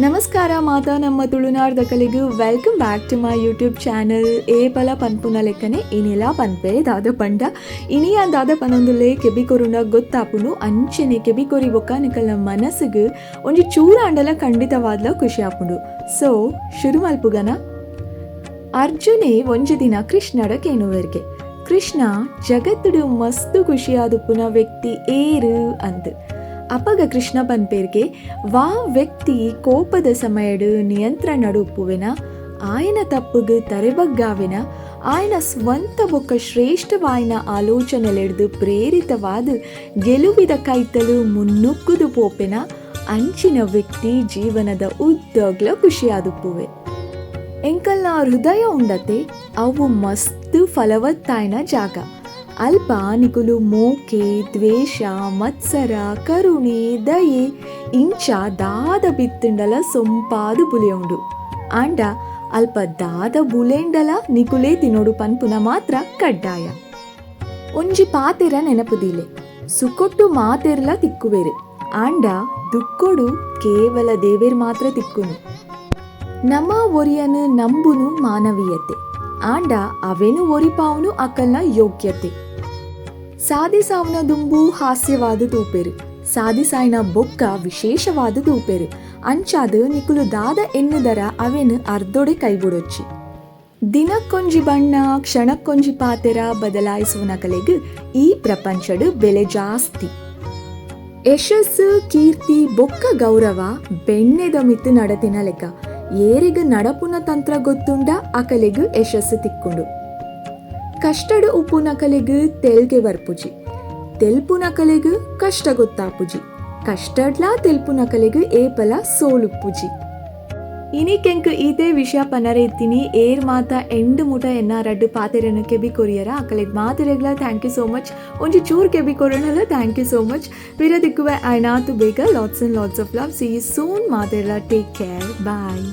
ನಮಸ್ಕಾರ ಮಾತಾ ನಮ್ಮ ತುಳುನಾಡ್ದ ಕಲೆಗೂ welcome back to my YouTube channel. ಏಪಲ ಪನ್ಪುನ ಲೆಕ್ಕನೆ ಇನಿಲ ಪನ್ಪೆ ದಾದ ಪಂಡ ಇನಿಯ ದಾದ ಪನೊಂದುಲೆ ಕೆಬಿಕೊರುಂಡ ಗೊತ್ತಾಪುಂಡು ಅಂಚೆನೆ ಕೆಬಿಕೊರಿ ಬೊಕ್ಕ ನಿಕಲ್ನ ಮನಸ್ಸಿಗೆ ಒಂಜಿ ಚೂರ ಅಂಡಲ ಖಂಡಿತವಾದ್ಲ ಖುಷಿ ಆಪುಂಡು. ಸೊ ಶುರು ಮಲ್ಪುಗನ. ಅರ್ಜುನೇ ಒಂಜಿ ದಿನ ಕೃಷ್ಣಡ ಕೇನುವೆರ್ಗೆ. ಕೃಷ್ಣ ಜಗತ್ತುಡು ಮಸ್ತು ಖುಷಿಯಾದುಪ್ಪುನ ವ್ಯಕ್ತಿ ಏರು ಅಂದ್. ಅಪಗ ಕೃಷ್ಣ ಪನ್ಪೇರ್ಗೆ ವಾ ವ್ಯಕ್ತಿ ಕೋಪದ ಸಮಯಡು ನಿಯಂತ್ರಣ ಉಪ್ಪುವೆನ ಆಯನ ತಪ್ಪುಗು ತರೆಬಗ್ಗಾವೆನ ಆಯನ ಸ್ವಂತ ಬೊಕ್ಕ ಶ್ರೇಷ್ಠವಾಯಿನ ಆಲೋಚನೆಲೆಡ್ದು ಪ್ರೇರಿತವಾದ ಗೆಲುವಿದ ಕೈತಲು ಮುನ್ನುಗ್ಗುದು ಪೋಪೆನ ಅಂಚಿನ ವ್ಯಕ್ತಿ ಜೀವನದ ಉದ್ದಗ್ಲ ಖುಷಿಯಾದುಪ್ಪುವೆ. ಎಂಕಲ್ನ ಹೃದಯ ಉಂಡತೆ ಅವು ಮಸ್ತ್ ಫಲವತ್ತಾಯ್ನ ಜಾಗ. ಅಲ್ಪ ನಿಕುಲು ಮೋಕೆ ದ್ವೇಷ ಮತ್ಸರ ಕರುಣೆ ದಯೆ ಇಂಚ ದಾದ ಬಿತ್ತುಂಡಲ ಸೊಂಪಾದು ಬುಲೆಯುಂಡು. ಆಂಡ ಅಲ್ಪ ದಾದ ಬುಲೆಂಡಲ ನಿಕುಲೇ ತಿನ್ನೋಡು ಪನ್ಪುನ ಮಾತ್ರ ಕಡ್ಡಾಯ. ಒಂಜಿ ಪಾತೆರ ನೆನಪುದಿಲೆ ಸುಕೊಟ್ಟು ಮಾತೆರ್ಲ ತಿಕ್ಕುವೆರು. ಆಂಡ ದುಕ್ಕೊಡು ಕೇವಲ ದೇವೇರ್ ಮಾತ್ರ ತಿಕ್ಕುನು. ನಮ್ಮ ಒರಿಯನು ನಂಬುನು ಮಾನವೀಯತೆ. ಆಂಡ ಅವೆನು ಒರಿಪಾವುನು ಅಕಲ್ನ ಯೋಗ್ಯತೆ. ಸಾಧಿಸಾವ್ನ ದುಂಬು ಹಾಸ್ಯವಾದ ತೂಪೆರು, ಸಾಧಿಸಾಯ್ನ ಬೊಕ್ಕ ವಿಶೇಷವಾದ ತೂಪೆರು. ಅಂಚಾದ ನಿಕುಲು ದಾದ ಎನ್ನುದರ ಅವೆನು ಅರ್ಧೊಡೆ ಕೈಬಿಡೊಚ್ಚಿ. ದಿನಕ್ಕೊಂಜಿ ಬಣ್ಣ ಕ್ಷಣಕ್ಕೊಂಜಿ ಪಾತೆರ ಬದಲಾಯಿಸುವನ ಕಲೆಗ್ ಈ ಪ್ರಪಂಚಡು ಬೆಲೆ ಜಾಸ್ತಿ. ಯಶಸ್ಸು ಕೀರ್ತಿ ಬೊಕ್ಕ ಗೌರವ ಬೆಣ್ಣೆದ ಮಿತ್ತು ನಡತಿನ ಲೆಕ್ಕ. ಏರಿಗ ನಡಪುನ ತಂತ್ರ ಗೊತ್ತುಂಡ ಅಕಲೆಗು ಯಶಸ್ಸು ತಿಕ್ಕುಂಡು. ಕಷ್ಟಡು ಉಪ್ಪುನ ಕಲೆಗು ತೆಲ್ಗೆ ಬರ್ಪುಜಿ, ತೆಲ್ಪುನ ಕಲೆಗು ಕಷ್ಟ ಗೊತ್ತಾಪುಜಿ, ಕಷ್ಟಡ್ಲ ತೆಲ್ಪುನ ಕಲೆಗು ಏಪಲ ಸೋಲುಪ್ಪುಜಿ. ಇನಿಕೆಂಕ್ ಈತೆ ವಿಷಯ ಪನರೆ ಎತ್ತೀನಿ ಏರ್ ಮಾತ ಎಂಡು ಮುಟ ಎನ್ನ ರಡ್ಡು ಪಾತೆರೆನ ಕೆಬಿ ಕೊರಿಯರ ಅಕಲೆಗ್ ಮಾತೆರೆಗ್ಲ ಥ್ಯಾಂಕ್ ಯು ಸೋ ಮಚ್. ಒಂಜಿ ಚೂರ್ ಕೆಬಿ ಕೊರೋಣಲ್ಲ ಥ್ಯಾಂಕ್ ಯು ಸೋ ಮಚ್. ವಿರ ದಿಕ್ಕುವೆ ಐನಾತು ಬೇಗ lots and lots of love. See you soon ಮಾತೆರ್ಲ. Take care. ಬಾಯ್.